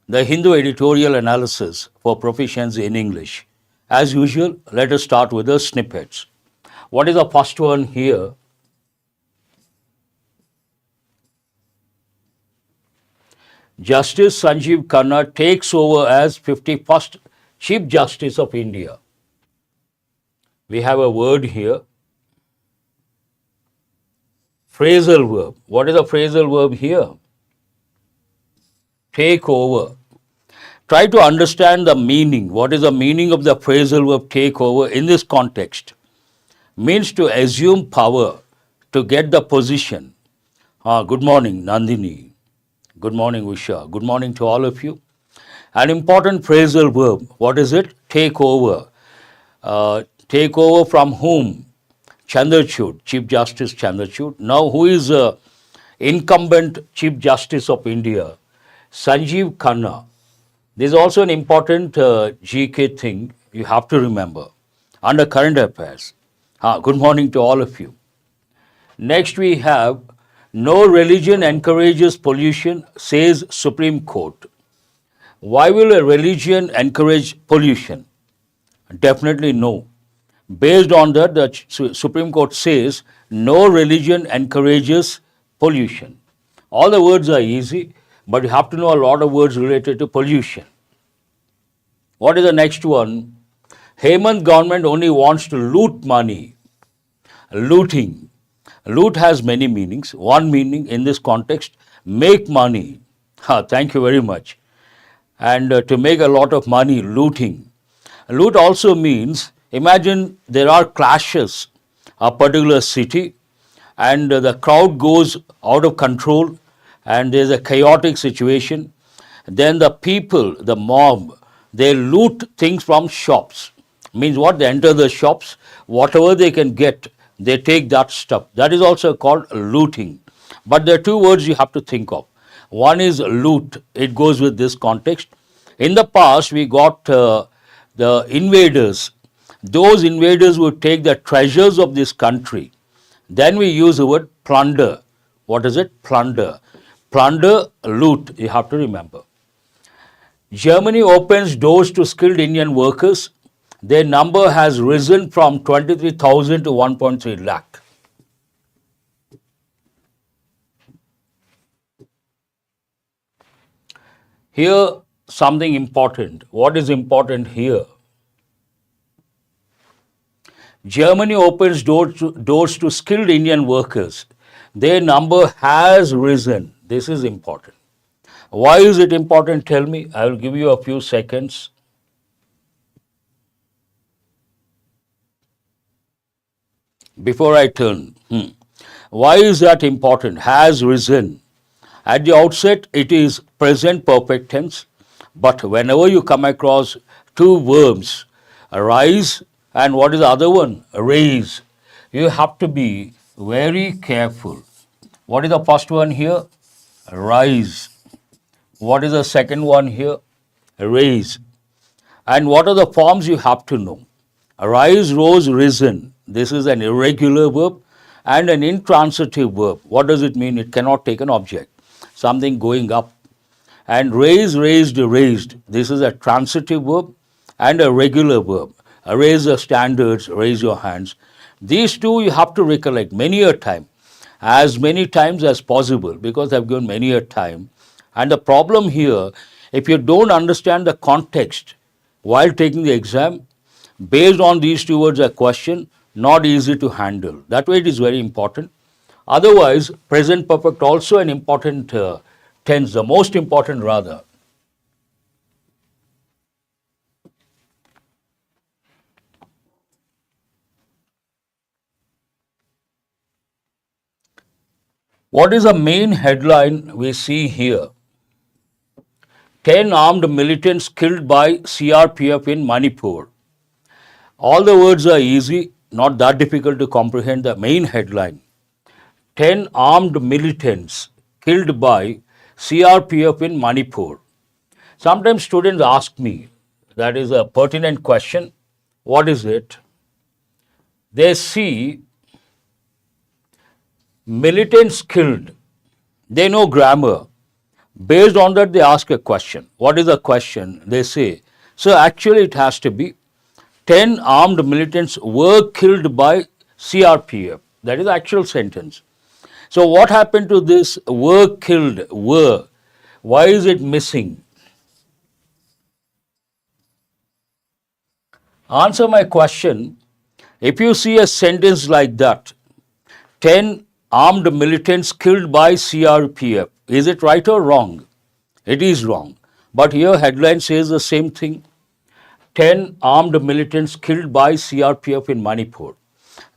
the Hindu Editorial Analysis for Proficiency in English. As usual, let us start with the snippets. What is the first one here? Justice Sanjeev Khanna takes over as 51st Chief Justice of India. We have a word here. Phrasal verb. What is the phrasal verb here? Take over. Try to understand the meaning. What is the meaning of the phrasal verb take over in this context? Means to assume power, to get the position. Good morning, Nandini. Good morning, Usha. Good morning to all of you. An important phrasal verb. What is it? Take over. Take over from whom? Chandrachud, Chief Justice Chandrachud. Now, who is incumbent Chief Justice of India? Sanjeev Khanna. This is also an important GK thing you have to remember under current affairs. Good morning to all of you. Next we have, no religion encourages pollution, says Supreme Court. Why will a religion encourage pollution? Definitely no. Based on that, the Supreme Court says no religion encourages pollution. All the words are easy, but you have to know a lot of words related to pollution. What is the next one? Hemant government only wants to loot money. Looting. Loot has many meanings. One meaning in this context, make money. Thank you very much. And to make a lot of money, looting. Loot also means, imagine there are clashes, a particular city, and the crowd goes out of control and there's a chaotic situation. Then the people, the mob, they loot things from shops. Means what? They enter the shops, whatever they can get, they take that stuff. That is also called looting. But there are two words you have to think of. One is loot. It goes with this context. In the past, we got the invaders. Those invaders would take the treasures of this country. Then we use the word plunder. What is it? Plunder. Plunder, loot, you have to remember. Germany opens doors to skilled Indian workers. Their number has risen from 23,000 to 1.3 lakh. Here, something important. What is important here? Germany opens doors to skilled Indian workers. Their number has risen. This is important. Why is it important? Tell me. I will give you a few seconds. Before I turn. Why is that important? Has risen. At the outset, it is present perfect tense. But whenever you come across two verbs, rise and what is the other one? Raise. You have to be very careful. What is the first one here? Rise. What is the second one here? Raise. And what are the forms you have to know? Rise, rose, risen. This is an irregular verb and an intransitive verb. What does it mean? It cannot take an object. Something going up. And raise, raised, raised. This is a transitive verb and a regular verb. Raise the standards, raise your hands. These two you have to recollect many a time. As many times as possible, because I've given many a time. And the problem here, if you don't understand the context while taking the exam, based on these two words a question, not easy to handle. That way it is very important. Otherwise, present perfect also an important tense, the most important rather. What is the main headline we see here? 10 armed militants killed by CRPF in Manipur. All the words are easy, not that difficult to comprehend the main headline. 10 armed militants killed by CRPF in Manipur. Sometimes students ask me, that is a pertinent question, what is it? They see militants killed. They know grammar. Based on that, they ask a question. What is the question? They say, so actually it has to be 10 armed militants were killed by CRPF. That is the actual sentence. So what happened to this were killed, were? Why is it missing? Answer my question. If you see a sentence like that, 10 armed militants killed by CRPF, is it right or wrong? It is wrong. But here headline says the same thing. 10 armed militants killed by CRPF in Manipur.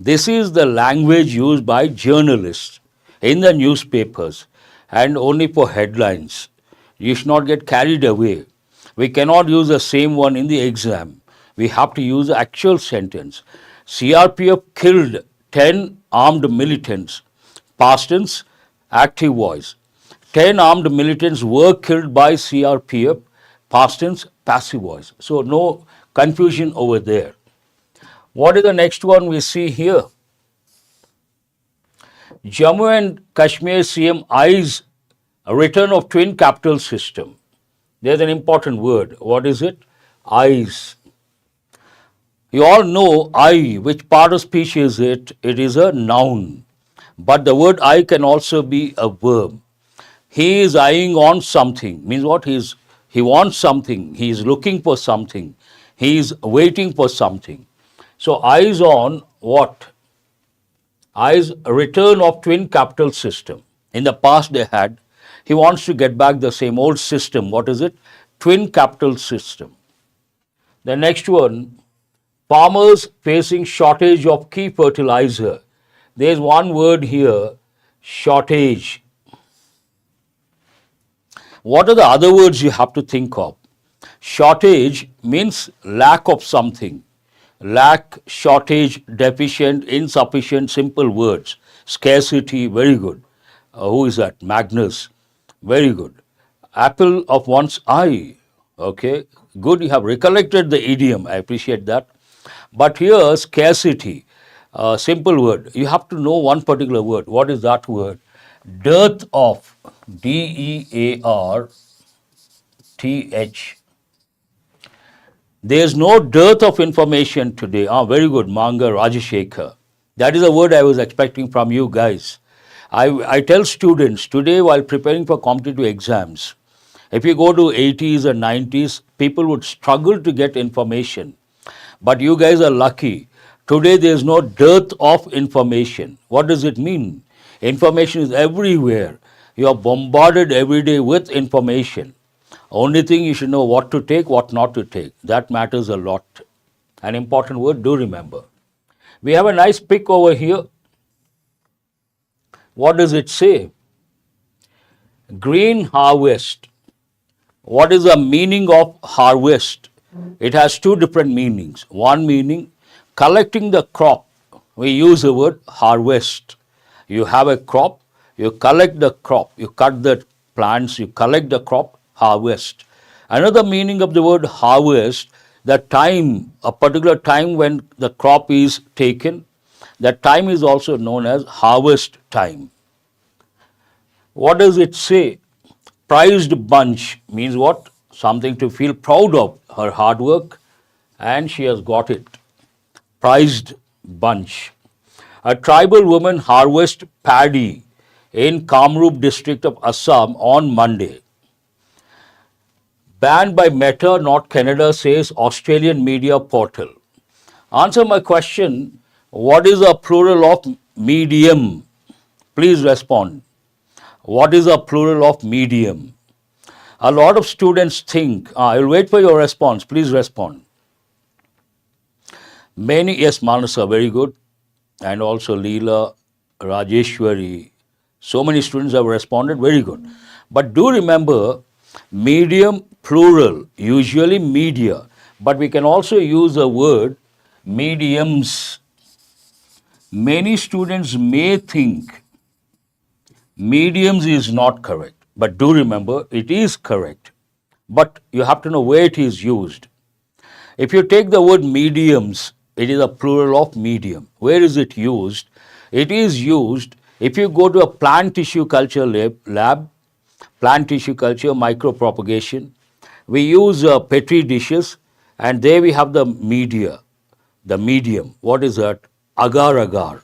This is the language used by journalists in the newspapers and only for headlines. You should not get carried away. We cannot use the same one in the exam. We have to use the actual sentence. CRPF killed 10 armed militants. Past tense, active voice. 10 armed militants were killed by CRPF. Past tense, passive voice. So no confusion over there. What is the next one we see here? Jammu and Kashmir CM eyes a return of twin capital system. There's an important word. What is it? Eyes. You all know eye, which part of speech is it? It is a noun. But the word eye can also be a verb. He is eyeing on something. Means what? He wants something. He is looking for something. He is waiting for something. So eyes on what? Eyes return of twin capital system. In the past they had. He wants to get back the same old system. What is it? Twin capital system. The next one, farmers facing shortage of key fertilizer. There is one word here, shortage. What are the other words you have to think of? Shortage means lack of something. Lack, shortage, deficient, insufficient, simple words. Scarcity, very good. Who is that? Magnus. Very good. Apple of one's eye. Okay. Good, you have recollected the idiom. I appreciate that. But here, scarcity, simple word. You have to know one particular word. What is that word? Dearth of. D-E-A-R-T-H. There is no dearth of information today. Very good, Manga Rajashekar. That is a word I was expecting from you guys. I tell students today while preparing for competitive exams, if you go to 80s and 90s, people would struggle to get information. But you guys are lucky. Today there is no dearth of information. What does it mean? Information is everywhere. You are bombarded every day with information. Only thing you should know what to take, what not to take. That matters a lot. An important word, do remember. We have a nice pic over here. What does it say? Green harvest. What is the meaning of harvest? It has two different meanings. One meaning, collecting the crop. We use the word harvest. You have a crop, you collect the crop, you cut the plants, you collect the crop, harvest. Another meaning of the word harvest, the time, a particular time when the crop is taken, that time is also known as harvest time. What does it say? Prized bunch means what? Something to feel proud of, her hard work, and she has got it. Prized bunch. A tribal woman harvests paddy in Kamrup district of Assam on Monday. Banned by Meta, not Canada, says Australian media portal. Answer my question. What is a plural of medium? Please respond. What is a plural of medium? A lot of students think, I will wait for your response. Please respond. Many, yes, Manasa, very good. And also Leela, Rajeshwari. So many students have responded, very good. But do remember, medium, plural, usually media. But we can also use the word mediums. Many students may think mediums is not correct. But do remember, it is correct. But you have to know where it is used. If you take the word mediums, it is a plural of medium. Where is it used? It is used if you go to a plant tissue culture lab, plant tissue culture, micropropagation. We use petri dishes, and there we have the media, the medium. What is that? Agar agar.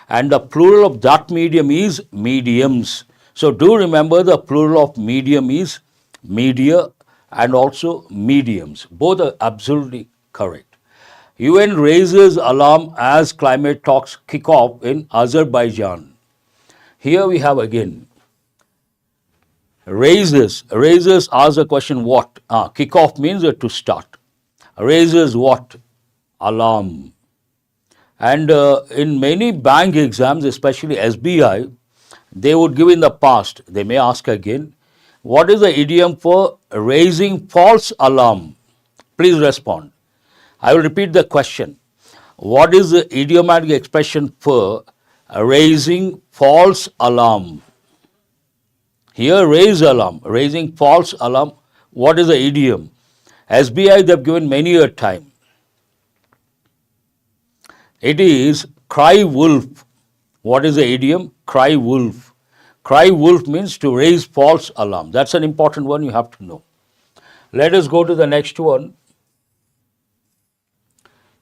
And the plural of that medium is mediums. So do remember the plural of medium is media and also mediums. Both are absolutely correct. UN raises alarm as climate talks kick off in Azerbaijan. Here we have again raises. Raises asks the question what? Kick off means to start. Raises what? Alarm. And in many bank exams, especially SBI, they would give in the past, they may ask again, what is the idiom for raising false alarm? Please respond. I will repeat the question. What is the idiomatic expression for raising false alarm? Here, raise alarm, raising false alarm. What is the idiom? SBI, they have given many a time. It is cry wolf. What is the idiom? Cry wolf. Cry wolf means to raise false alarm. That's an important one you have to know. Let us go to the next one.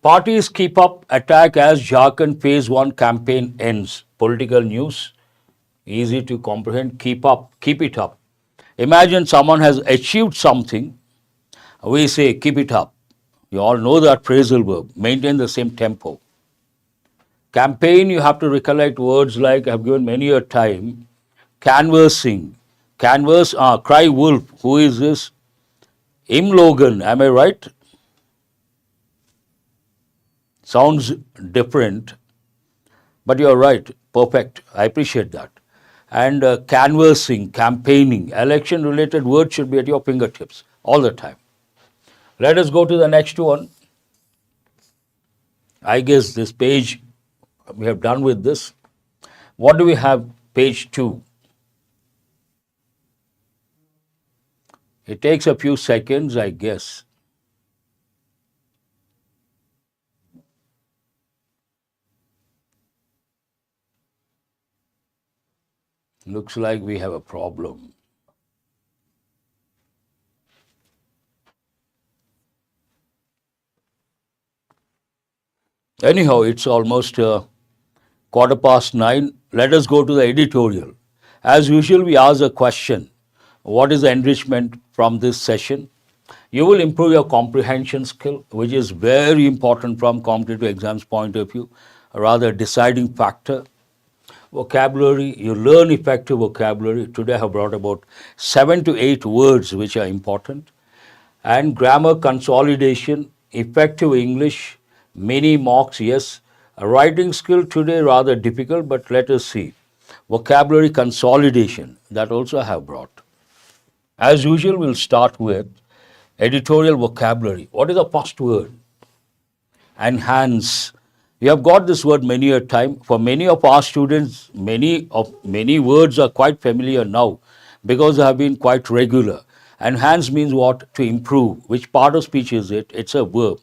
Parties keep up attack as Jharkhand phase 1 campaign ends. Political news. Easy to comprehend. Keep up. Keep it up. Imagine someone has achieved something. We say keep it up. You all know that phrasal verb. Maintain the same tempo. Campaign, you have to recollect words like I have given many a time. Canvassing. Canvas, cry wolf. Who is this? Im Logan. Am I right? Sounds different, but you are right. Perfect. I appreciate that. And canvassing, campaigning, election-related words should be at your fingertips all the time. Let us go to the next one. I guess this page, we have done with this. What do we have? Page 2. It takes a few seconds, I guess. Looks like we have a problem. Anyhow, it's almost 9:15. Let us go to the editorial. As usual, we ask a question. What is the enrichment from this session? You will improve your comprehension skill, which is very important from competitive exams point of view, a rather deciding factor. Vocabulary, you learn effective vocabulary. Today I have brought about 7 to 8 words which are important. And grammar consolidation, effective English, many mocks, yes. A writing skill today rather difficult, but let us see. Vocabulary consolidation, that also I have brought. As usual, we'll start with editorial vocabulary. What is the first word? Enhance. You have got this word many a time. For many of our students, many words are quite familiar now because they have been quite regular. Enhance means what? To improve. Which part of speech is it? It's a verb.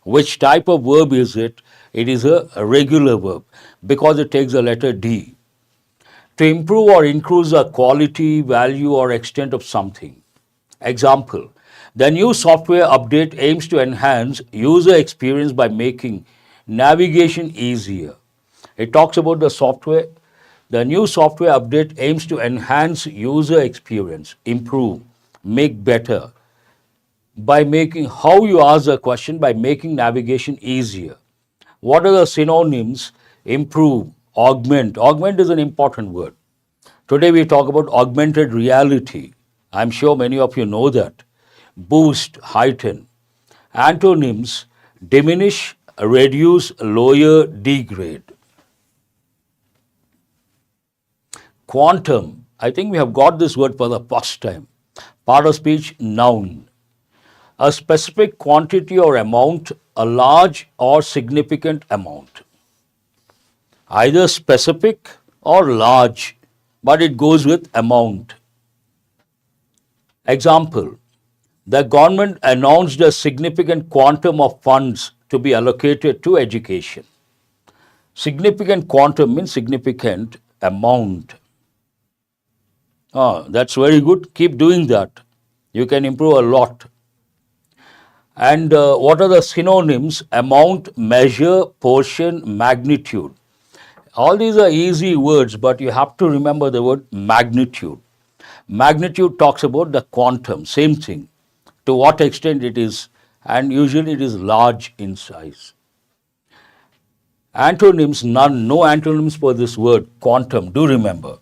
Which type of verb is it? It is a regular verb because it takes the letter D. To improve or increase the quality, value or extent of something. Example, the new software update aims to enhance user experience by making navigation easier. It talks about the software. The new software update aims to enhance user experience, improve, make better. By making, how you ask the question, by making navigation easier. What are the synonyms? Improve, augment. Augment is an important word. Today we talk about augmented reality. I'm sure many of you know that. Boost, heighten. Antonyms, diminish, reduce, lower, degrade. Quantum, I think we have got this word for the first time. Part of speech, noun. A specific quantity or amount, a large or significant amount. Either specific or large, but it goes with amount. Example, the government announced a significant quantum of funds to be allocated to education. Significant quantum means significant amount. That's very good. Keep doing that. You can improve a lot. And what are the synonyms? Amount, measure, portion, magnitude. All these are easy words, but you have to remember the word magnitude. Magnitude talks about the quantum, same thing, to what extent it is, and usually it is large in size. Antonyms, none, no antonyms for this word, quantum, do remember.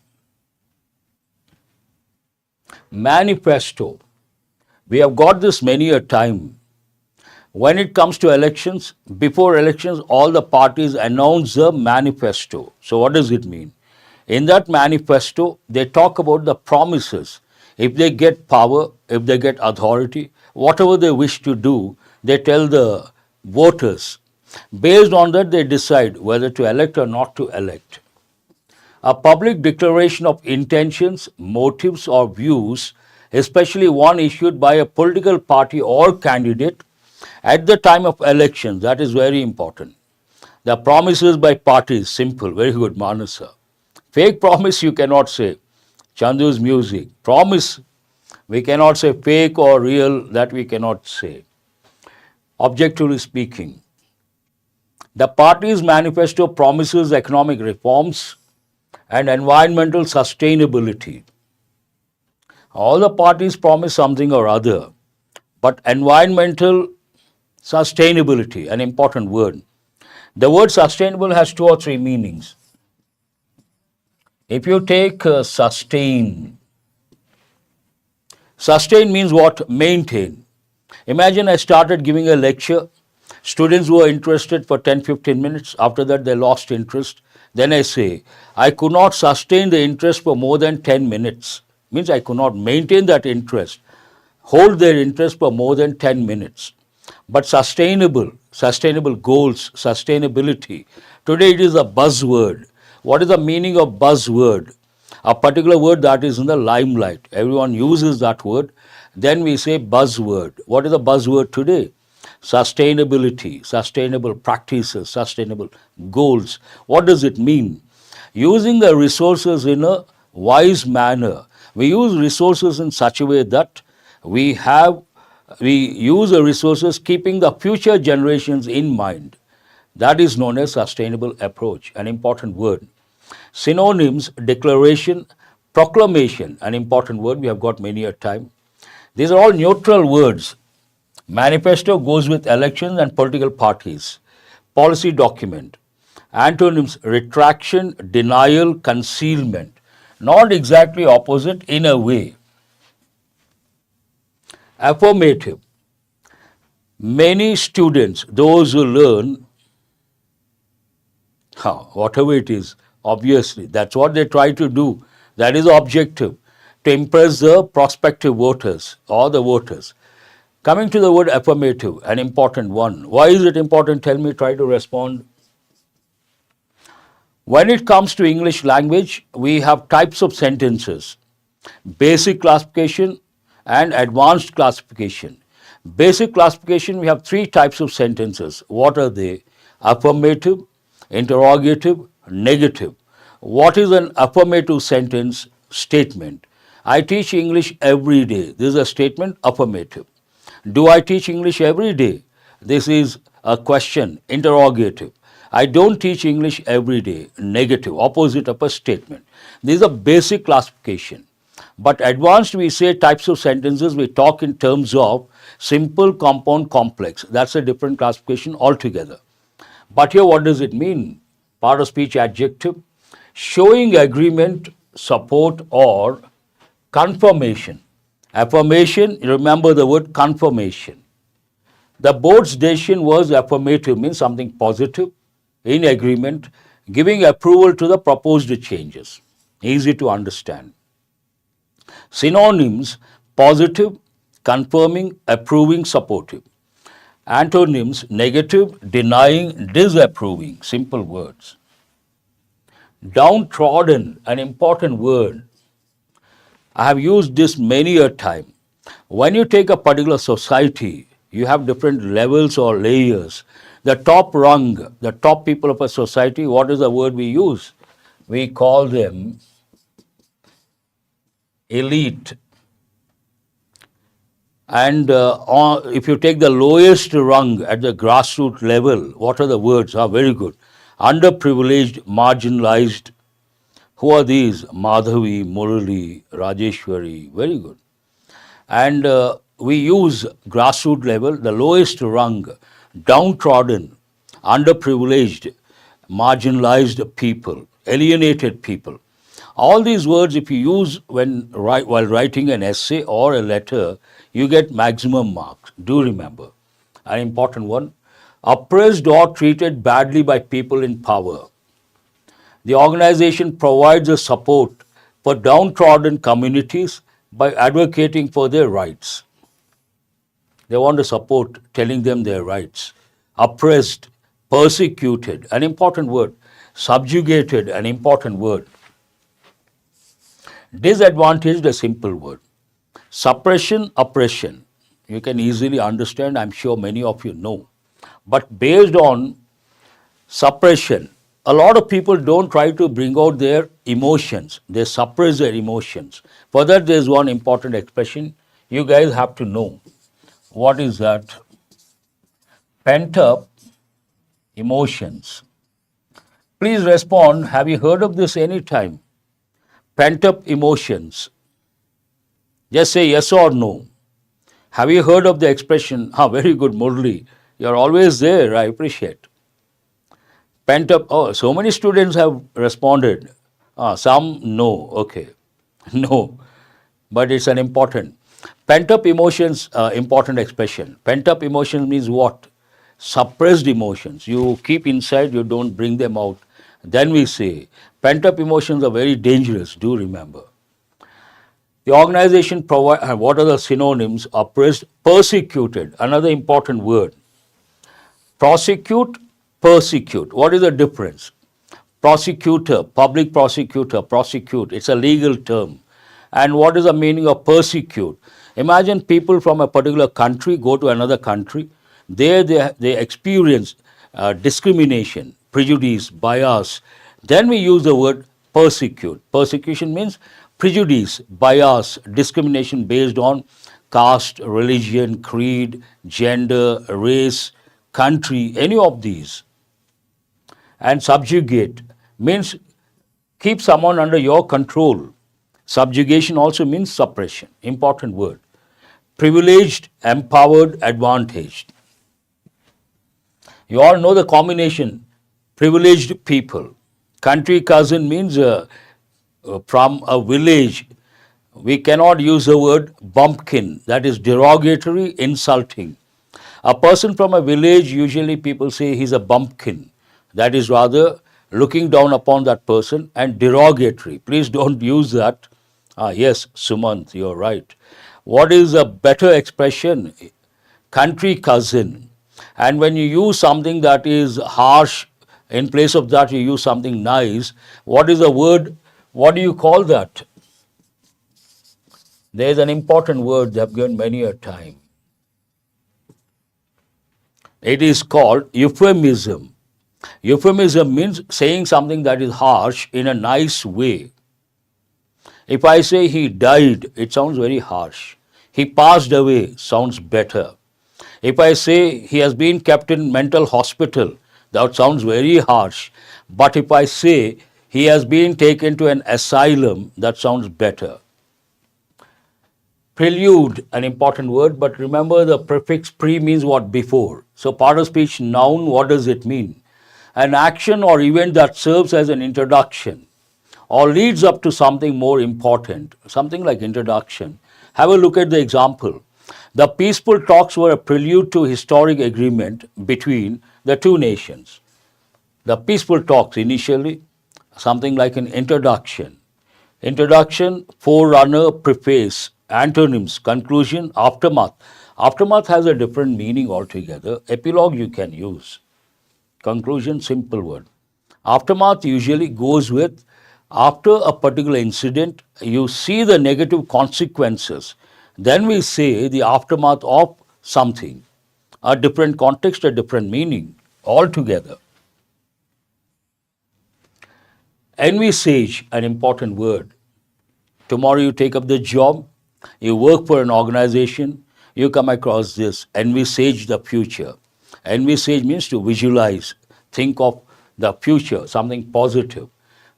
Manifesto. We have got this many a time. When it comes to elections, before elections, all the parties announce a manifesto. So what does it mean? In that manifesto, they talk about the promises. If they get power, if they get authority, whatever they wish to do, they tell the voters. Based on that, they decide whether to elect or not to elect. A public declaration of intentions, motives, or views, especially one issued by a political party or candidate at the time of election, that is very important. The promises by parties, simple, very good, Manasa. Fake promise you cannot say. Chandu's music. Promise, we cannot say fake or real, that we cannot say. Objectively speaking, the party's manifesto promises economic reforms and environmental sustainability. All the parties promise something or other, but environmental sustainability, an important word. The word sustainable has 2 or 3 meanings. If you take sustain means what? Maintain. Imagine I started giving a lecture. Students were interested for 10-15 minutes. After that, they lost interest. Then I say, I could not sustain the interest for more than 10 minutes. Means I could not maintain that interest, hold their interest for more than 10 minutes. But sustainable goals, sustainability. Today it is a buzzword. What is the meaning of buzzword? A particular word that is in the limelight. Everyone uses that word. Then we say buzzword. What is the buzzword today? Sustainability, sustainable practices, sustainable goals. What does it mean? Using the resources in a wise manner. We use resources in such a way that we use the resources keeping the future generations in mind. That is known as sustainable approach, an important word. Synonyms, declaration, proclamation, an important word, we have got many a time. These are all neutral words. Manifesto goes with elections and political parties. Policy document. Antonyms, retraction, denial, concealment. Not exactly opposite in a way. Affirmative. Many students, those who learn, whatever it is, obviously, that's what they try to do. That is the objective, to impress the prospective voters or the voters. Coming to the word affirmative, an important one. Why is it important? Tell me, try to respond. When it comes to English language, we have types of sentences. Basic classification and advanced classification. Basic classification, we have 3 types of sentences. What are they? Affirmative, interrogative, negative. What is an affirmative sentence? Statement. I teach English every day. This is a statement, affirmative. Do I teach English every day? This is a question, interrogative. I don't teach English every day, negative, opposite of a statement. This is a basic classification. But advanced, we say types of sentences, we talk in terms of simple, compound, complex. That's a different classification altogether. But here, what does it mean? Part of speech adjective, showing agreement, support, or confirmation. Affirmation, remember the word confirmation. The board's decision was affirmative, means something positive, in agreement, giving approval to the proposed changes. Easy to understand. Synonyms, positive, confirming, approving, supportive. Antonyms, negative, denying, disapproving. Simple words. Downtrodden, an important word. I have used this many a time. When you take a particular society, you have different levels or layers. The top rung, the top people of a society, what is the word we use? We call them elite. And if you take the lowest rung at the grassroots level, what are the words? Very good. Underprivileged, marginalized. Who are these? Madhavi, Murali, Rajeshwari. Very good. And we use grassroots level, the lowest rung, downtrodden, underprivileged, marginalized people, alienated people. All these words, if you use while writing an essay or a letter, you get maximum marks. Do remember. An important one. Oppressed or treated badly by people in power. The organization provides a support for downtrodden communities by advocating for their rights. They want to support telling them their rights. Oppressed, persecuted, an important word. Subjugated, an important word. Disadvantaged, a simple word. Suppression, oppression. You can easily understand, I'm sure many of you know. But based on suppression, a lot of people don't try to bring out their emotions. They suppress their emotions. For that, there's one important expression you guys have to know. What is that? Pent up emotions. Please respond. Have you heard of this any time? Pent up emotions. Just say yes or no. Have you heard of the expression? Very good, Murli. You're always there. I appreciate. Pent up. Oh, so many students have responded. Some no. Okay. No. But it's an important. Pent up emotions, important expression. Pent up emotions means what? Suppressed emotions. You keep inside, you don't bring them out. Then we say, pent up emotions are very dangerous. Do remember. The organization provide, what are the synonyms? Oppressed, persecuted, another important word. Prosecute, persecute. What is the difference? Prosecutor, public prosecutor, prosecute. It's a legal term. And what is the meaning of persecute? Imagine people from a particular country go to another country. There they experience discrimination, prejudice, bias. Then we use the word persecute. Persecution means prejudice, bias, discrimination based on caste, religion, creed, gender, race, country, any of these. And subjugate means keep someone under your control. Subjugation also means suppression. Important word. Privileged, empowered, advantaged. You all know the combination. Privileged people. Country cousin means from a village. We cannot use the word bumpkin. That is derogatory, insulting. A person from a village, usually people say he's a bumpkin. That is rather looking down upon that person and derogatory. Please don't use that. Yes, Sumant, you're right. What is a better expression? Country cousin. And when you use something that is harsh, in place of that you use something nice, what is the word? What do you call that? There is an important word they have given many a time. It is called euphemism. Euphemism means saying something that is harsh in a nice way. If I say he died, it sounds very harsh. He passed away sounds better. If I say he has been kept in mental hospital, that sounds very harsh. But if I say he has been taken to an asylum, that sounds better. Prelude, an important word, but remember the prefix pre means what? Before. So part of speech noun, what does it mean? An action or event that serves as an introduction or leads up to something more important, something like introduction. Have a look at the example. The peaceful talks were a prelude to historic agreement between the two nations. The peaceful talks initially, something like an introduction. Introduction, forerunner, preface, antonyms, conclusion, aftermath. Aftermath has a different meaning altogether. Epilogue you can use. Conclusion, simple word. Aftermath usually goes with after a particular incident, you see the negative consequences. Then we say the aftermath of something. A different context, a different meaning altogether. Envisage, an important word. Tomorrow you take up the job, you work for an organization, you come across this, envisage the future. Envisage means to visualize, think of the future, something positive.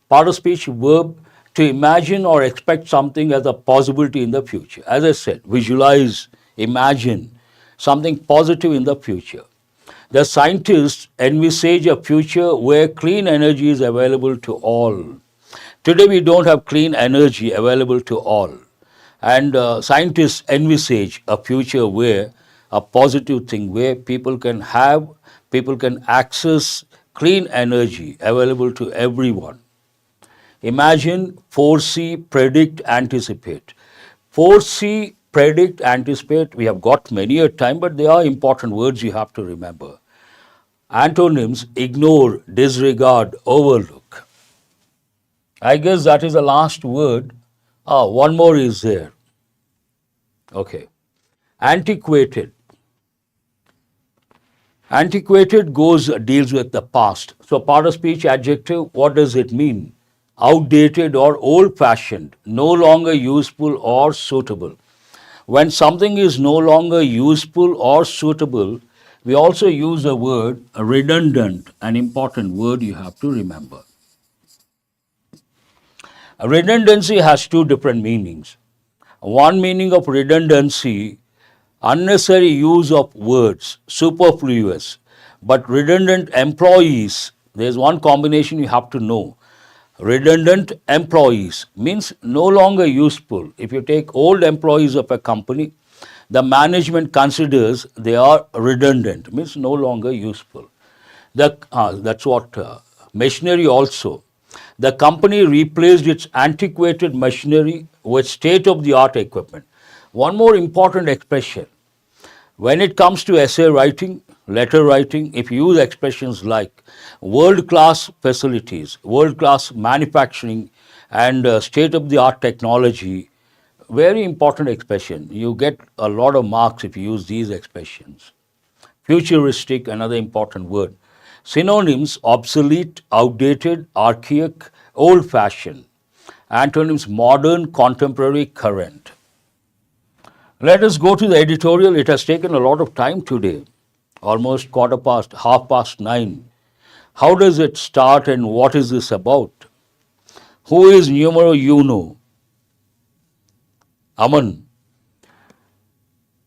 Part of speech verb to imagine or expect something as a possibility in the future. As I said, visualize, imagine something positive in the future. The scientists envisage a future where clean energy is available to all. Today we don't have clean energy available to all. And scientists envisage a future where a positive thing, where people can access clean energy available to everyone. Imagine, foresee, predict, anticipate. Foresee, predict, anticipate, we have got many a time, but they are important words you have to remember. Antonyms, ignore, disregard, overlook. I guess that is the last word. One more is there. Okay. Antiquated. Antiquated deals with the past. So part of speech adjective, what does it mean? Outdated or old-fashioned, no longer useful or suitable. When something is no longer useful or suitable, we also use the word redundant, an important word you have to remember. Redundancy has two different meanings. One meaning of redundancy, unnecessary use of words, superfluous. But redundant employees, there's one combination you have to know. Redundant employees means no longer useful. If you take old employees of a company, the management considers they are redundant, means no longer useful. That's what machinery also. The company replaced its antiquated machinery with state-of-the-art equipment. One more important expression. When it comes to essay writing, letter writing, if you use expressions like world-class facilities, world-class manufacturing, and state-of-the-art technology, very important expression. You get a lot of marks if you use these expressions. Futuristic, another important word. Synonyms, obsolete, outdated, archaic, old-fashioned. Antonyms, modern, contemporary, current. Let us go to the editorial. It has taken a lot of time today, almost 9:30. How does it start and what is this about? Who is numero uno? Aman.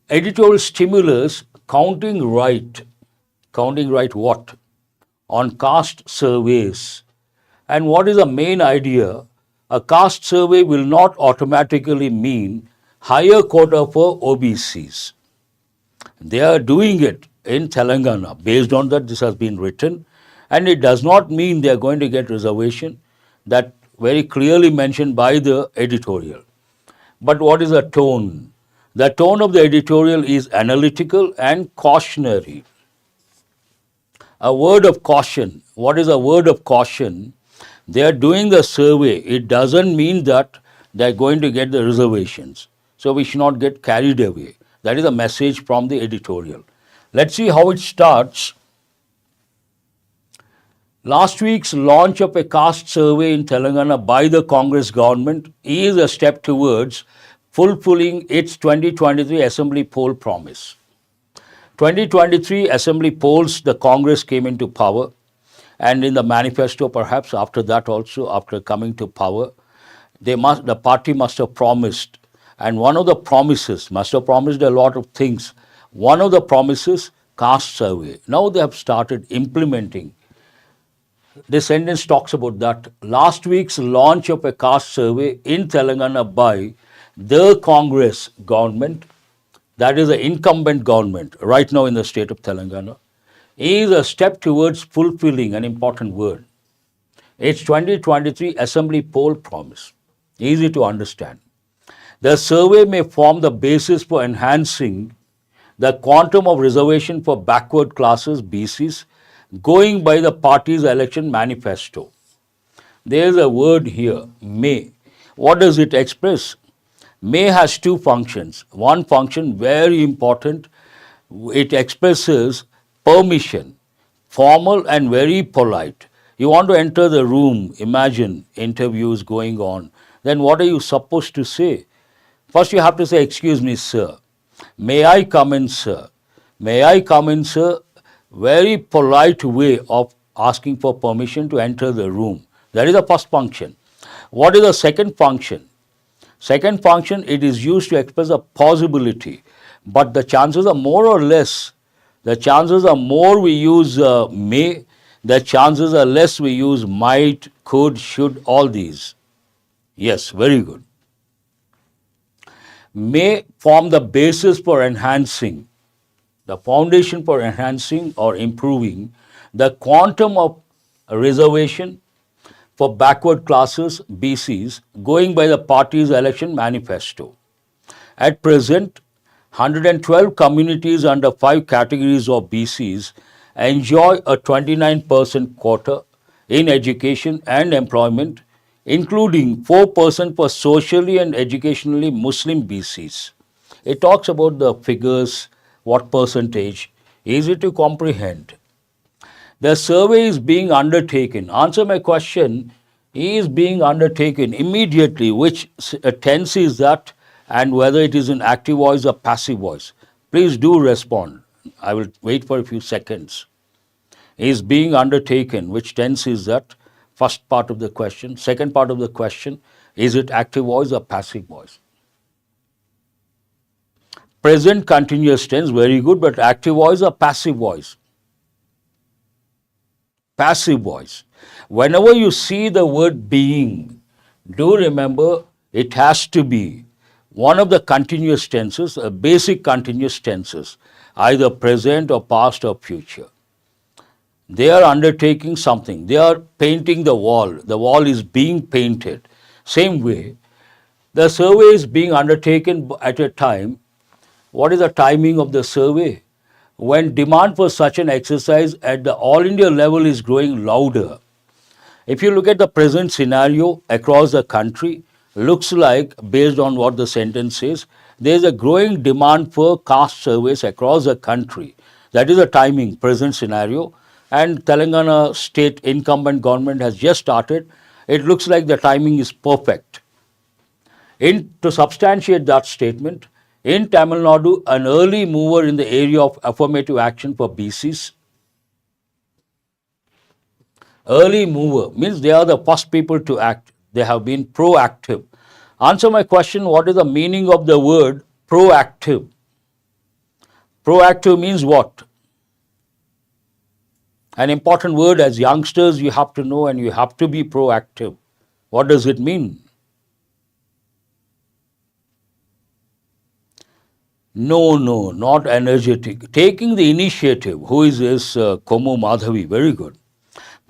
Editorial stimulus, counting right. Counting right what? On caste surveys. And what is the main idea? A caste survey will not automatically mean higher quota for OBCs. They are doing it in Telangana. Based on that, this has been written. And it does not mean they are going to get reservation. That very clearly mentioned by the editorial. But what is the tone? The tone of the editorial is analytical and cautionary. A word of caution. What is a word of caution? They are doing the survey. It doesn't mean that they are going to get the reservations. So we should not get carried away. That is a message from the editorial. Let's see how it starts. Last week's launch of a caste survey in Telangana by the Congress government is a step towards fulfilling its 2023 Assembly poll promise. 2023 Assembly polls, the Congress came into power, and in the manifesto perhaps after that also, after coming to power, the party must have promised, and one of the promises, must have promised a lot of things. One of the promises, caste survey. Now they have started implementing. This sentence talks about that. Last week's launch of a caste survey in Telangana by the Congress government, that is the incumbent government right now in the state of Telangana, is a step towards fulfilling an important word. It's 2023 Assembly poll promise. Easy to understand. The survey may form the basis for enhancing the quantum of reservation for backward classes, BCs, going by the party's election manifesto. There is a word here, may. What does it express? May has two functions. One function, very important, it expresses permission, formal and very polite. You want to enter the room, imagine interviews going on. then what are you supposed to say? First you have to say, excuse me, sir. May I come in, sir? May I come in, sir? Very polite way of asking for permission to enter the room. That is the first function. What is the second function? Second function, it is used to express a possibility, but the chances are more or less. The chances are more we use may, the chances are less we use might, could, should, all these. Yes, very good. May form the basis for enhancing, the foundation for enhancing or improving the quantum of reservation for backward classes, BCs, going by the party's election manifesto. At present, 112 communities under 5 categories of BCs enjoy a 29% quota in education and employment, including 4% for socially and educationally Muslim BCs. It talks about the figures, what percentage, easy to comprehend. The survey is being undertaken. Answer my question, is being undertaken immediately. Which tense is that, and whether it is in active voice or passive voice? Please do respond. I will wait for a few seconds. Is being undertaken, which tense is that? First part of the question. Second part of the question, is it active voice or passive voice? Present continuous tense, very good, but active voice or passive voice? Passive voice. Whenever you see the word being, do remember it has to be one of the continuous tenses, basic continuous tenses, either present or past or future. They are undertaking something. They are painting the wall. The wall is being painted. Same way, the survey is being undertaken at a time. What is the timing of the survey? When demand for such an exercise at the all India level is growing louder. If you look at the present scenario across the country, looks like, based on what the sentence says, there is a growing demand for caste surveys across the country. That is the timing, present scenario. And Telangana state incumbent government has just started. It looks like the timing is perfect. To substantiate that statement, in Tamil Nadu, an early mover in the area of affirmative action for BCs. Early mover means they are the first people to act. They have been proactive. Answer my question, what is the meaning of the word proactive? Proactive means what? An important word as youngsters you have to know, and you have to be proactive. What does it mean? No, not energetic. Taking the initiative. Who is this? Komu Madhavi. Very good.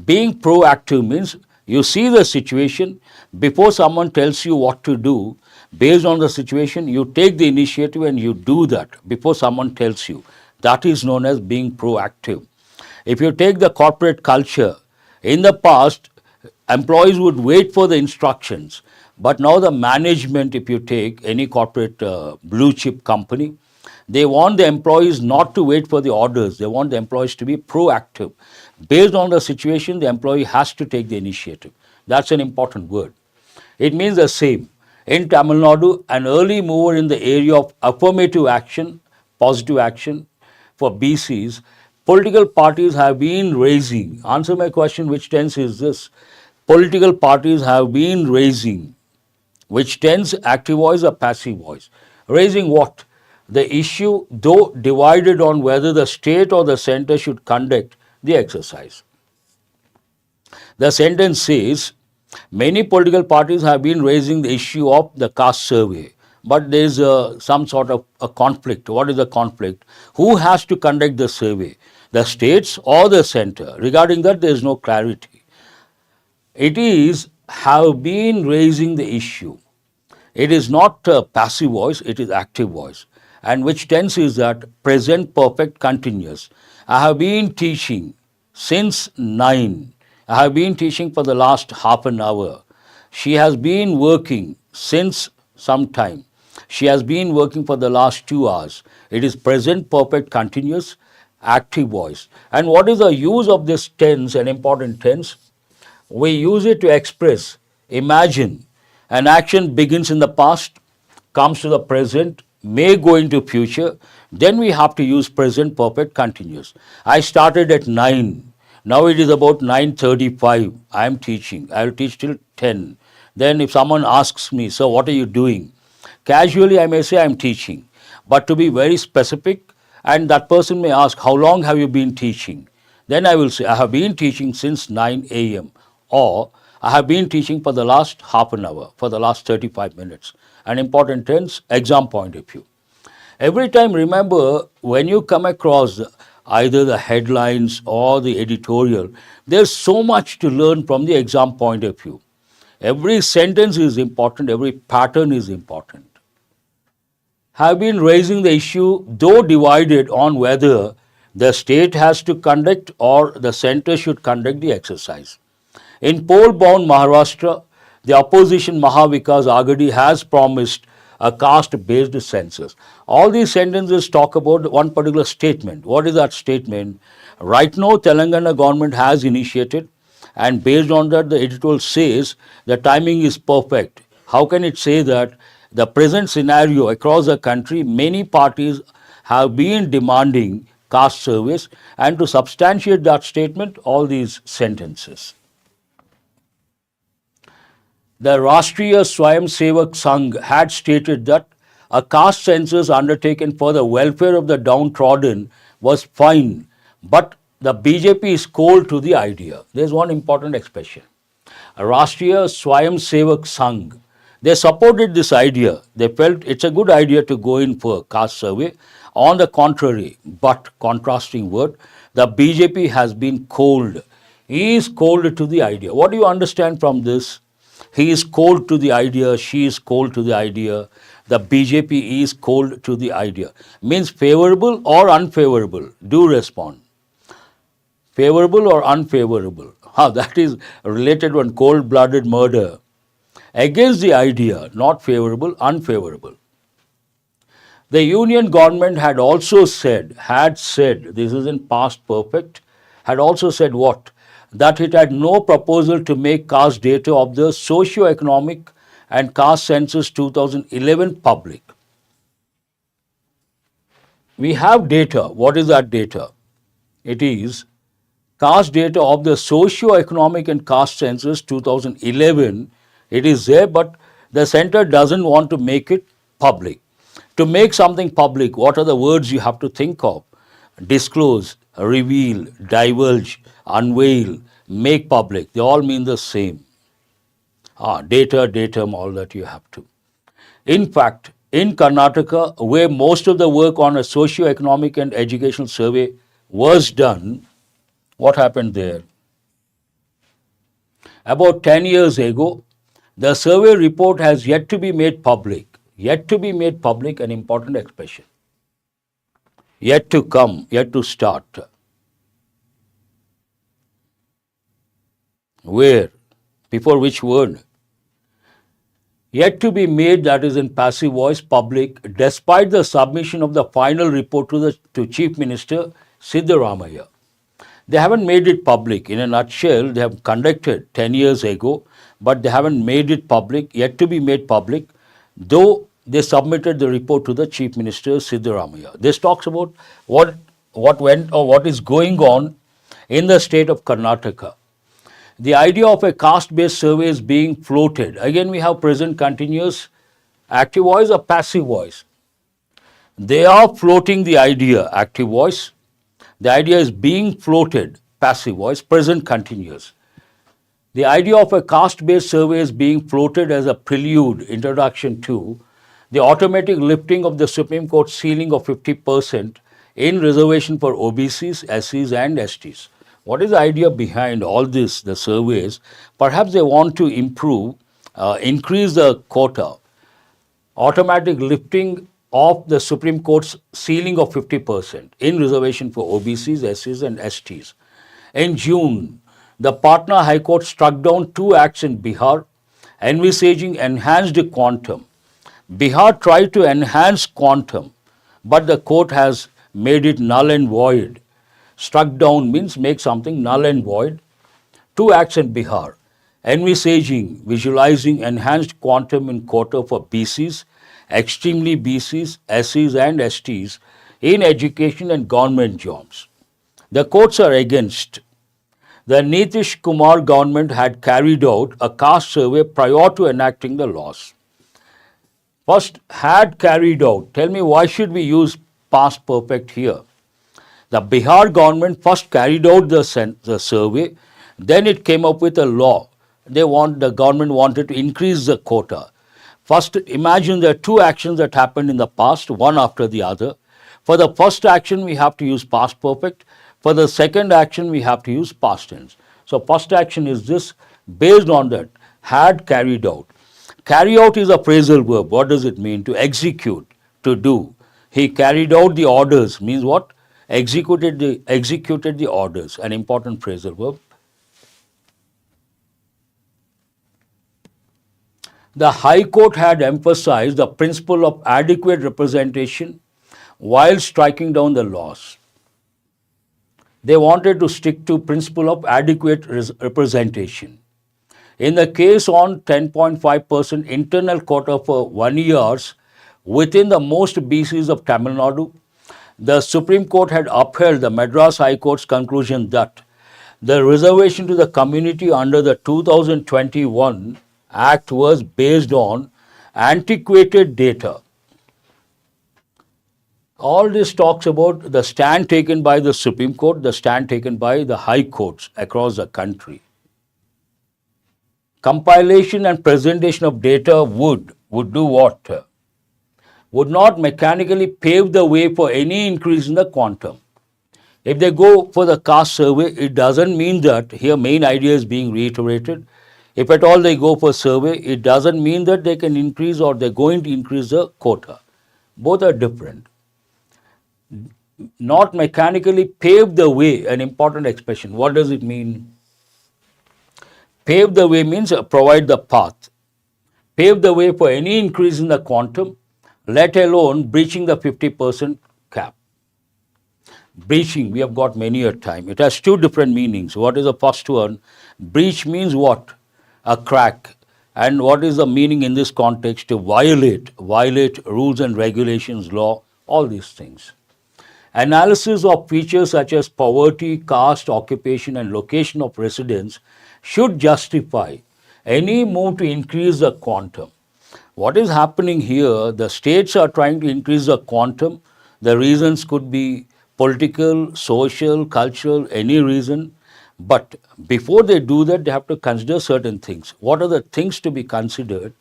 Being proactive means you see the situation before someone tells you what to do. Based on the situation, you take the initiative and you do that before someone tells you. That is known as being proactive. If you take the corporate culture, in the past, employees would wait for the instructions. But now the management, if you take any corporate blue chip company, they want the employees not to wait for the orders. They want the employees to be proactive. Based on the situation, the employee has to take the initiative. That's an important word. It means the same. In Tamil Nadu, an early mover in the area of affirmative action, positive action for BCs, political parties have been raising. Answer my question, which tense is this? Political parties have been raising. Which tense, active voice or passive voice? Raising what? The issue, though divided on whether the state or the center should conduct the exercise. The sentence says, many political parties have been raising the issue of the caste survey, but there is some sort of a conflict. What is the conflict? Who has to conduct the survey? The states or the center? Regarding that, there is no clarity. It is have been raising the issue. It is not passive voice, it is active voice. And which tense is that? Present perfect continuous. I have been teaching since 9. I have been teaching for the last half an hour. She has been working since some time. She has been working for the last 2 hours. It is present perfect continuous, active voice. And what is the use of this tense, an important tense? We use it to express, imagine, An action begins in the past, comes to the present, may go into future, then we have to use present perfect continuous. I started at 9. Now it is about 9:35. I am teaching. I will teach till 10. Then if someone asks me, so what are you doing? Casually I may say I am teaching. But to be very specific, and that person may ask, how long have you been teaching? Then I will say, I have been teaching since 9 a.m. or I have been teaching for the last half an hour, for the last 35 minutes. An important tense, exam point of view. Every time remember, when you come across either the headlines or the editorial, there's so much to learn from the exam point of view. Every sentence is important, every pattern is important. Have been raising the issue, though divided on whether the state has to conduct or the center should conduct the exercise. In poll-bound Maharashtra, the opposition Mahavikas Aghadi has promised a caste-based census. All these sentences talk about one particular statement. What is that statement? Right now, Telangana government has initiated, and based on that, the editorial says the timing is perfect. How can it say that? The present scenario across the country, many parties have been demanding caste surveys, and to substantiate that statement, all these sentences. The Rashtriya Swayamsevak Sangh had stated that a caste census undertaken for the welfare of the downtrodden was fine, but the BJP is cold to the idea. There is one important expression. Rashtriya Swayamsevak Sangh, they supported this idea. They felt it's a good idea to go in for caste survey. On the contrary, but contrasting word, the BJP has been cold. He is cold to the idea. What do you understand from this? He is cold to the idea, she is cold to the idea, the BJP is cold to the idea. Means favorable or unfavorable? Do respond. Favorable or unfavorable? That is related to one cold-blooded murder. Against the idea, not favorable, unfavorable. The union government had also said, this is in past perfect, had also said what? That it had no proposal to make caste data of the socio-economic and caste census 2011 public. We have data. What is that data? It is caste data of the socio-economic and caste census 2011. It is there, but the center doesn't want to make it public. To make something public, what are the words you have to think of? Disclose, reveal, divulge, unveil, make public. They all mean the same. Data, datum, all that you have to. In fact, in Karnataka, where most of the work on a socio-economic and educational survey was done, what happened there? About 10 years ago, the survey report has yet to be made public. Yet to be made public, an important expression. Yet to come, yet to start. Where? Before which word? Yet to be made, that is in passive voice, public, despite the submission of the final report to Chief Minister Siddaramaiah. They haven't made it public. In a nutshell, they have conducted 10 years ago, but they haven't made it public, yet to be made public, though they submitted the report to the Chief Minister Siddaramaiah. This talks about what went or what is going on in the state of Karnataka. The idea of a caste-based survey is being floated. Again, we have present continuous, active voice or passive voice. They are floating the idea, active voice. The idea is being floated, passive voice, present continuous. The idea of a caste-based survey is being floated as a prelude, introduction to the automatic lifting of the Supreme Court ceiling of 50% in reservation for OBCs, SCs and STs. What is the idea behind all this, the surveys? Perhaps they want to improve, increase the quota, automatic lifting of the Supreme Court's ceiling of 50% in reservation for OBCs, SCs and STs. In June, the Patna High Court struck down 2 acts in Bihar, envisaging enhanced quantum. Bihar tried to enhance quantum, but the court has made it null and void. Struck down means make something null and void. 2 acts in Bihar. envisaging, visualizing enhanced quantum in quota for BCs, extremely BCs, SCs and STs in education and government jobs. The quotes are against. The Nitish Kumar government had carried out a caste survey prior to enacting the laws. First, had carried out. Tell me, why should we use past perfect here? The Bihar government first carried out the survey, then it came up with a law. The government wanted to increase the quota. First, imagine there are two actions that happened in the past, one after the other. For the first action, we have to use past perfect. For the second action, we have to use past tense. So, first action is this, based on that, had carried out. Carry out is a phrasal verb. What does it mean? To execute, to do. He carried out the orders means what? Executed the orders, an important phrasal verb. The High Court had emphasized the principle of adequate representation while striking down the laws. They wanted to stick to principle of adequate representation. In the case on 10.5% internal quota for 1 years within the most BCs of Tamil Nadu, the Supreme Court had upheld the Madras High Court's conclusion that the reservation to the community under the 2021 Act was based on antiquated data. All this talks about the stand taken by the Supreme Court, the stand taken by the High Courts across the country. Compilation and presentation of data would do what? Would not mechanically pave the way for any increase in the quantum. If they go for the caste survey, it doesn't mean that here main idea is being reiterated. If at all they go for survey, it doesn't mean that they can increase or they're going to increase the quota. Both are different. Not mechanically pave the way, an important expression. What does it mean? Pave the way means provide the path. Pave the way for any increase in the quantum, let alone breaching the 50% cap. Breaching, we have got many a time. It has two different meanings. What is the first one? Breach means what? A crack. And what is the meaning in this context? To violate rules and regulations, law, all these things. Analysis of features such as poverty, caste, occupation and location of residence should justify any move to increase the quantum. What is happening here, the states are trying to increase the quantum. The reasons could be political, social, cultural, any reason. But before they do that, they have to consider certain things. What are the things to be considered?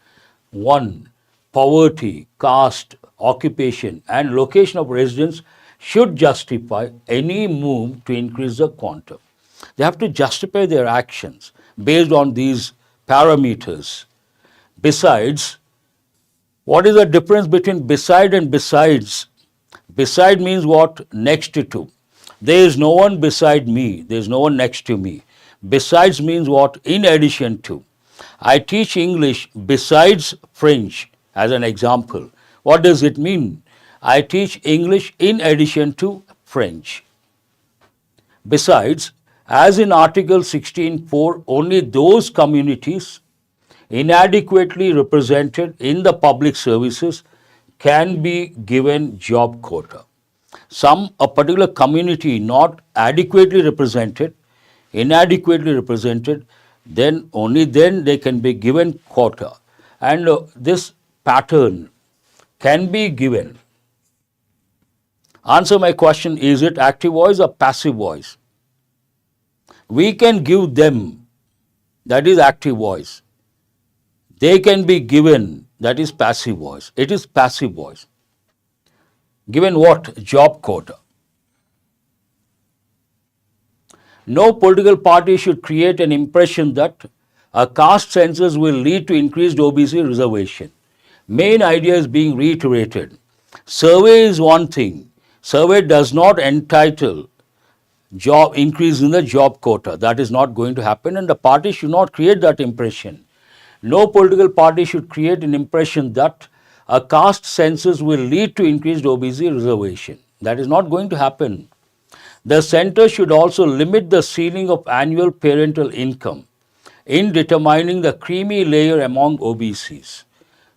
One, poverty, caste, occupation and location of residence should justify any move to increase the quantum. They have to justify their actions based on these parameters. Besides, what is the difference between beside and besides? Beside means what? Next to. There is no one beside me. There is no one next to me. Besides means what? In addition to. I teach English besides French as an example. What does it mean? I teach English in addition to French. Besides, as in Article 16.4, only those communities inadequately represented in the public services can be given job quota. A particular community not adequately represented, inadequately represented, then only then they can be given quota. And this pattern can be given. Answer my question, is it active voice or passive voice? We can give them, that is active voice. They can be given, that is passive voice. It is passive voice. Given what? Job quota. No political party should create an impression that a caste census will lead to increased OBC reservation. Main idea is being reiterated. Survey is one thing. Survey does not entitle job increase in the job quota. That is not going to happen, and the party should not create that impression. No political party should create an impression that a caste census will lead to increased OBC reservation. That is not going to happen. The centre should also limit the ceiling of annual parental income. in determining the creamy layer among OBCs.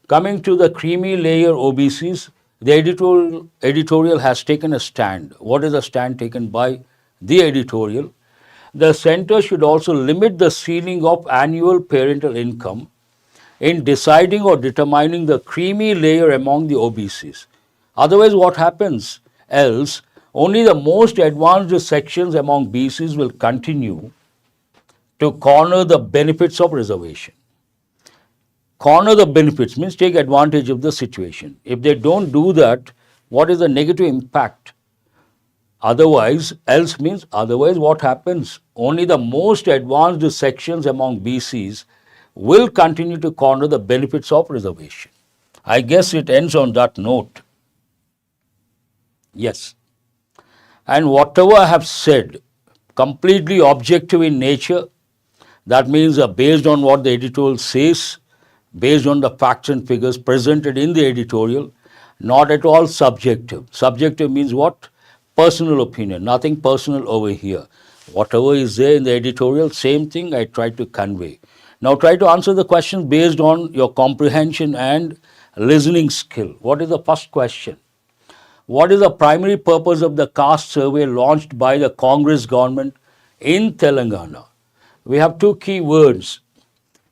Coming to the creamy layer OBCs, the editorial has taken a stand. What is the stand taken by the editorial? The center should also limit the ceiling of annual parental income in deciding or determining the creamy layer among the OBCs. Otherwise, what happens? Else, only the most advanced sections among BCs will continue to corner the benefits of reservation. Corner the benefits means take advantage of the situation. If they don't do that, what is the negative impact? Otherwise, else means otherwise what happens? Only the most advanced sections among BCs will continue to corner the benefits of reservation. I guess it ends on that note. Yes. And whatever I have said, completely objective in nature, that means based on what the editorial says, based on the facts and figures presented in the editorial, not at all subjective. Subjective means what? Personal opinion, nothing personal over here. Whatever is there in the editorial, same thing I try to convey. Now try to answer the question based on your comprehension and listening skill. What is the first question? What is the primary purpose of the caste survey launched by the Congress government in Telangana? We have two key words.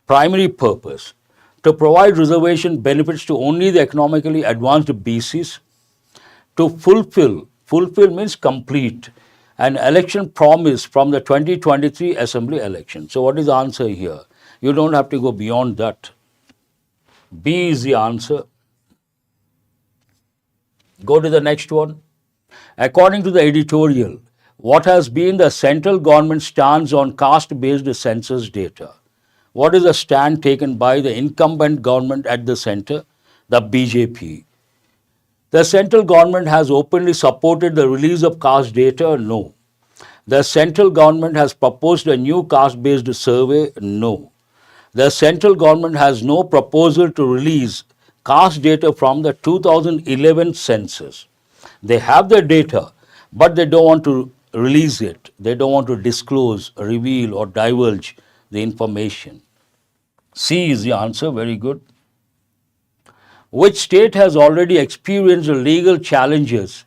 Primary purpose, to provide reservation benefits to only the economically advanced BCs, to fulfill means complete, an election promise from the 2023 assembly election. So what is the answer here? You don't have to go beyond that. B is the answer. Go to the next one. According to the editorial, what has been the central government stance on caste-based census data? What is the stand taken by the incumbent government at the center, the BJP? The central government has openly supported the release of caste data? No. The central government has proposed a new caste-based survey? No. The central government has no proposal to release caste data from the 2011 census. They have the data, but they don't want to release it. They don't want to disclose, reveal, or divulge the information. C is the answer. Very good. Which state has already experienced legal challenges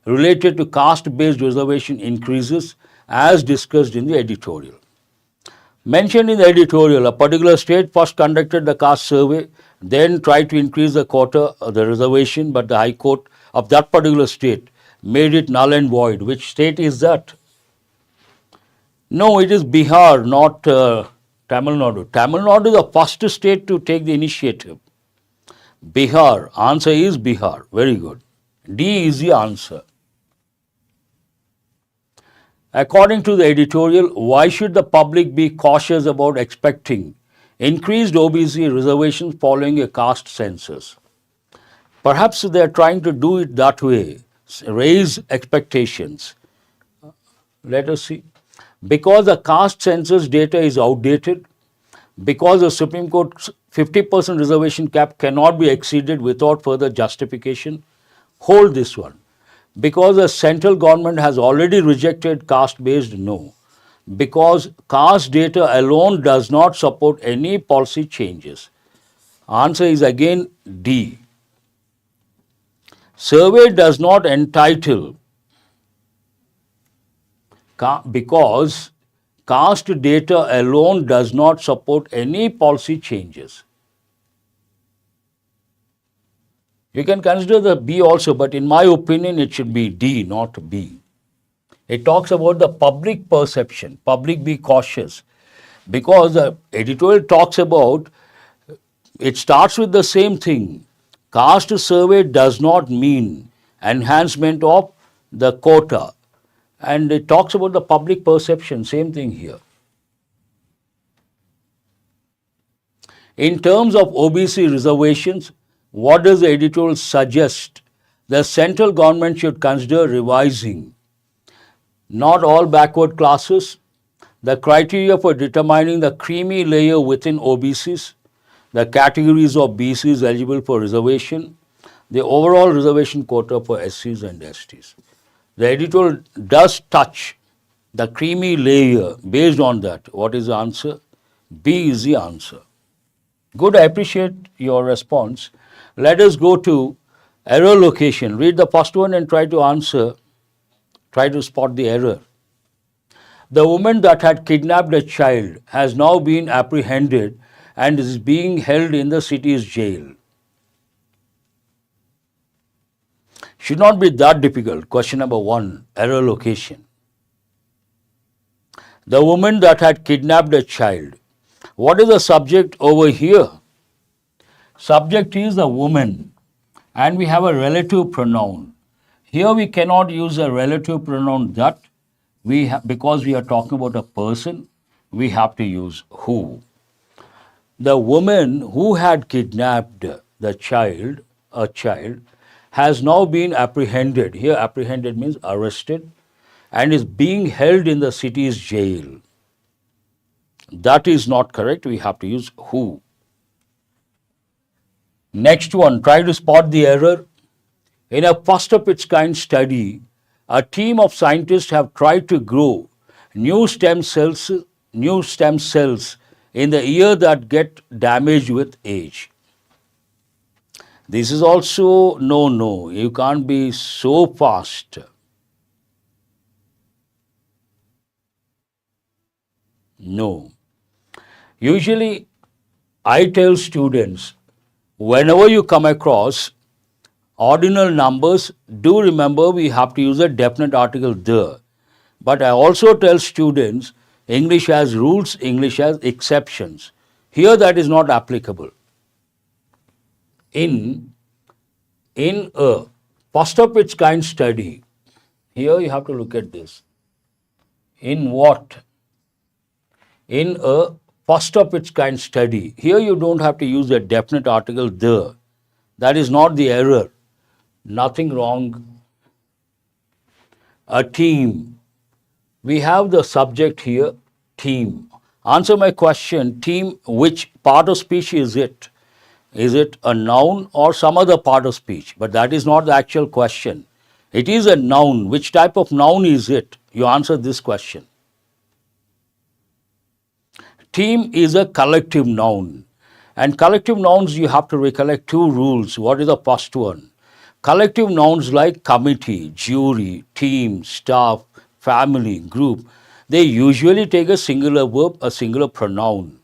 related to caste-based reservation increases as discussed in the editorial? Mentioned in the editorial, a particular state first conducted the caste survey, then tried to increase the quota of the reservation, but the High Court of that particular state made it null and void. Which state is that? No, it is Bihar, not Tamil Nadu. Tamil Nadu is the first state to take the initiative. Bihar. Answer is Bihar. Very good. D is the answer. According to the editorial, why should the public be cautious about expecting increased OBC reservations following a caste census? Perhaps they are trying to do it that way, raise expectations. Let us see. Because the caste census data is outdated, because the Supreme Court's 50% reservation cap cannot be exceeded without further justification, hold this one. Because the central government has already rejected caste-based, no. Because caste data alone does not support any policy changes. Answer is again D. Survey does not entitle because caste data alone does not support any policy changes. You can consider the B also, but in my opinion, it should be D, not B. It talks about the public perception, public be cautious, because the editorial talks about, it starts with the same thing. Caste survey does not mean enhancement of the quota. And it talks about the public perception, same thing here. In terms of OBC reservations, what does the editorial suggest? The central government should consider revising not all backward classes, the criteria for determining the creamy layer within OBCs, the categories of BCs eligible for reservation, the overall reservation quota for SCs and STs. The editorial does touch the creamy layer. Based on that, what is the answer? B is the answer. Good, I appreciate your response. Let us go to error location. Read the first one and try to answer, try to spot the error. The woman that had kidnapped a child has now been apprehended and is being held in the city's jail. Should not be that difficult. Question number 1, error location. The woman that had kidnapped a child. What is the subject over here? Subject is the woman and we have a relative pronoun. Here we cannot use a relative pronoun that because we are talking about a person, we have to use who. The woman who had kidnapped the child, a child, has now been apprehended. Here apprehended means arrested and is being held in the city's jail. That is not correct. We have to use who. Next one, try to spot the error. In a first of its kind study, a team of scientists have tried to grow new stem cells in the ear that get damaged with age. This is also no. You can't be so fast. No. Usually, I tell students, whenever you come across ordinal numbers, do remember we have to use a definite article the. But I also tell students, English has rules, English has exceptions. Here that is not applicable. In a first of its kind study, here you have to look at this. In what? In a first of its kind study, here you don't have to use a definite article the. That is not the error. Nothing wrong. A team. We have the subject here, team. Answer my question, team, which part of speech is it? Is it a noun or some other part of speech? But that is not the actual question. It is a noun. Which type of noun is it? You answer this question. Team is a collective noun. And collective nouns, you have to recollect 2 rules. What is the first one? Collective nouns like committee, jury, team, staff, family, group, they usually take a singular verb, a singular pronoun.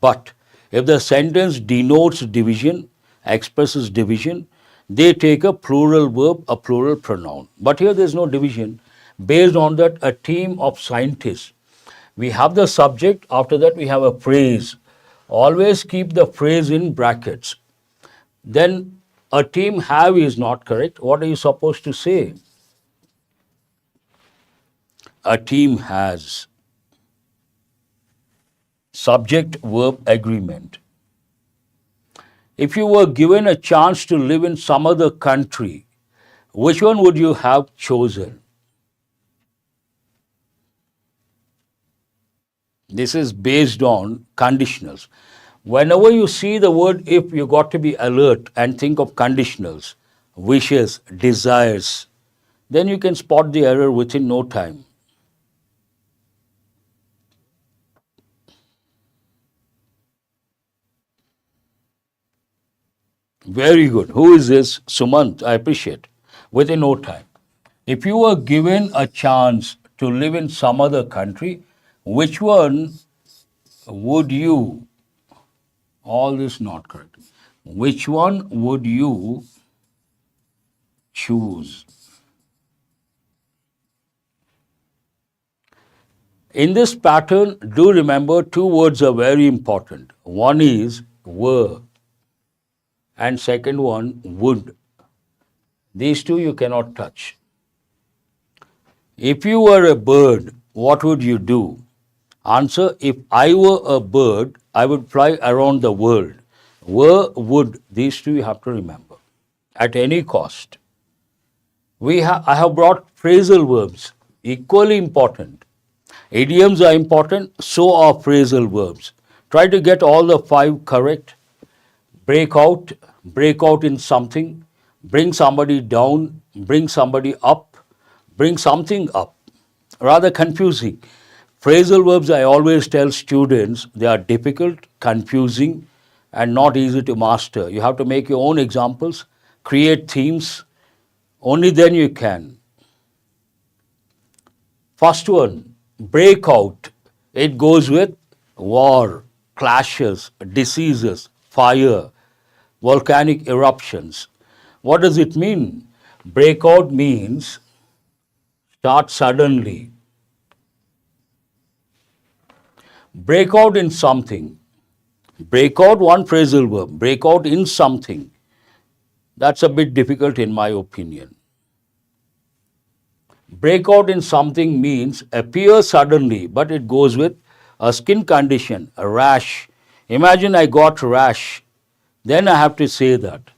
But if the sentence denotes division, expresses division, they take a plural verb, a plural pronoun. But here there is no division. Based on that, a team of scientists. We have the subject, after that we have a phrase. Always keep the phrase in brackets. Then a team have is not correct. What are you supposed to say? A team has. Subject verb agreement. If you were given a chance to live in some other country, which one would you have chosen? This is based on conditionals. Whenever you see the word if, you got to be alert and think of conditionals, wishes, desires. Then you can spot the error within no time. Very good. Who is this? Sumant, I appreciate. Within no time. If you were given a chance to live in some other country, which one would you, all this not correct, which one would you choose? In this pattern, do remember 2 words are very important. One is were and second one would. These 2 you cannot touch. If you were a bird, what would you do? Answer, if I were a bird, I would fly around the world. Were, would, these 2 you have to remember at any cost. I have brought phrasal verbs, equally important. Idioms are important, so are phrasal verbs. Try to get all the 5 correct. Break out in something, bring somebody down, bring somebody up, bring something up. Rather confusing. Phrasal verbs, I always tell students, they are difficult, confusing, and not easy to master. You have to make your own examples, create themes, only then you can. First one, breakout. It goes with war, clashes, diseases, fire, volcanic eruptions. What does it mean? Breakout means start suddenly. Breakout in something. Breakout, one phrasal verb. Breakout in something. That's a bit difficult in my opinion. Breakout in something means appear suddenly, but it goes with a skin condition, a rash. Imagine I got rash. Then I have to say that.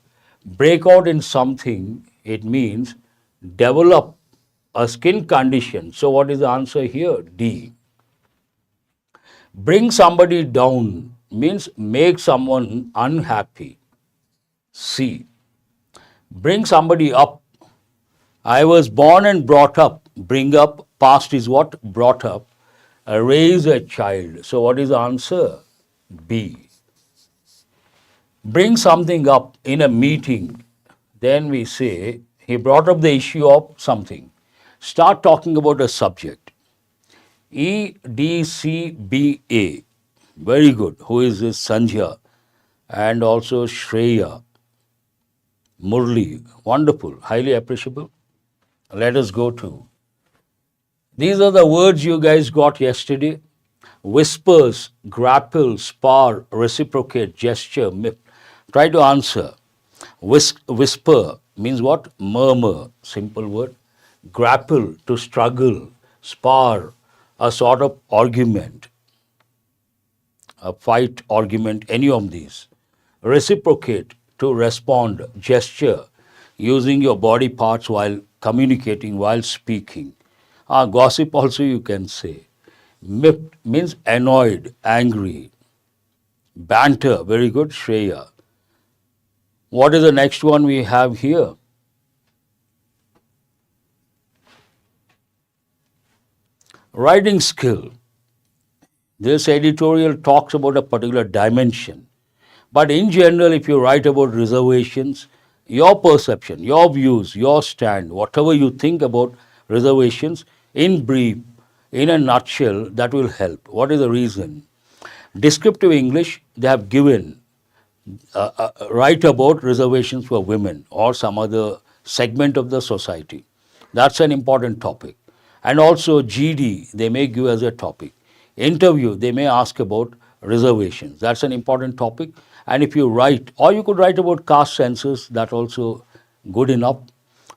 Breakout in something, it means develop a skin condition. So what is the answer here? D. Bring somebody down means make someone unhappy. C. Bring somebody up. I was born and brought up. Bring up, past is what? Brought up. Raise a child. So what is the answer? B. Bring something up in a meeting. Then we say, he brought up the issue of something. Start talking about a subject. EDCBA. Very good. Who is this? Sanjya. And also Shreya. Murli. Wonderful. Highly appreciable. Let us go to. These are the words you guys got yesterday. Whispers, grapple, spar, reciprocate, gesture, try to answer. Whisper means what? Murmur, simple word. Grapple, to struggle. Spar, a sort of argument, a fight, argument, any of these. Reciprocate, to respond. Gesture, using your body parts while communicating, while speaking. Gossip also you can say. Miffed means annoyed, angry. Banter, very good, Shreya. What is the next one we have here? Writing skill. This editorial talks about a particular dimension. But in general, if you write about reservations, your perception, your views, your stand, whatever you think about reservations, in brief, in a nutshell, that will help. What is the reason? Descriptive English, they have given, write about reservations for women or some other segment of the society. That's an important topic. And also GD, they may give as a topic. Interview, they may ask about reservations. That's an important topic. And if you write, or you could write about caste census, that's also good enough.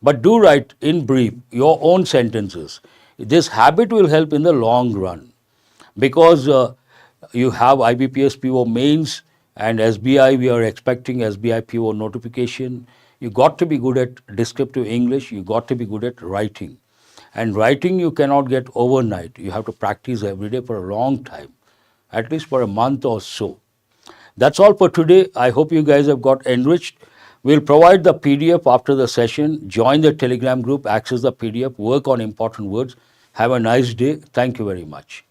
But do write in brief your own sentences. This habit will help in the long run because you have IBPS PO mains and SBI, we are expecting SBI PO notification. You got to be good at descriptive English, you got to be good at writing. And writing you cannot get overnight. You have to practice every day for a long time, at least for a month or so. That's all for today. I hope you guys have got enriched. We'll provide the PDF after the session. Join the Telegram group, access the PDF, work on important words. Have a nice day. Thank you very much.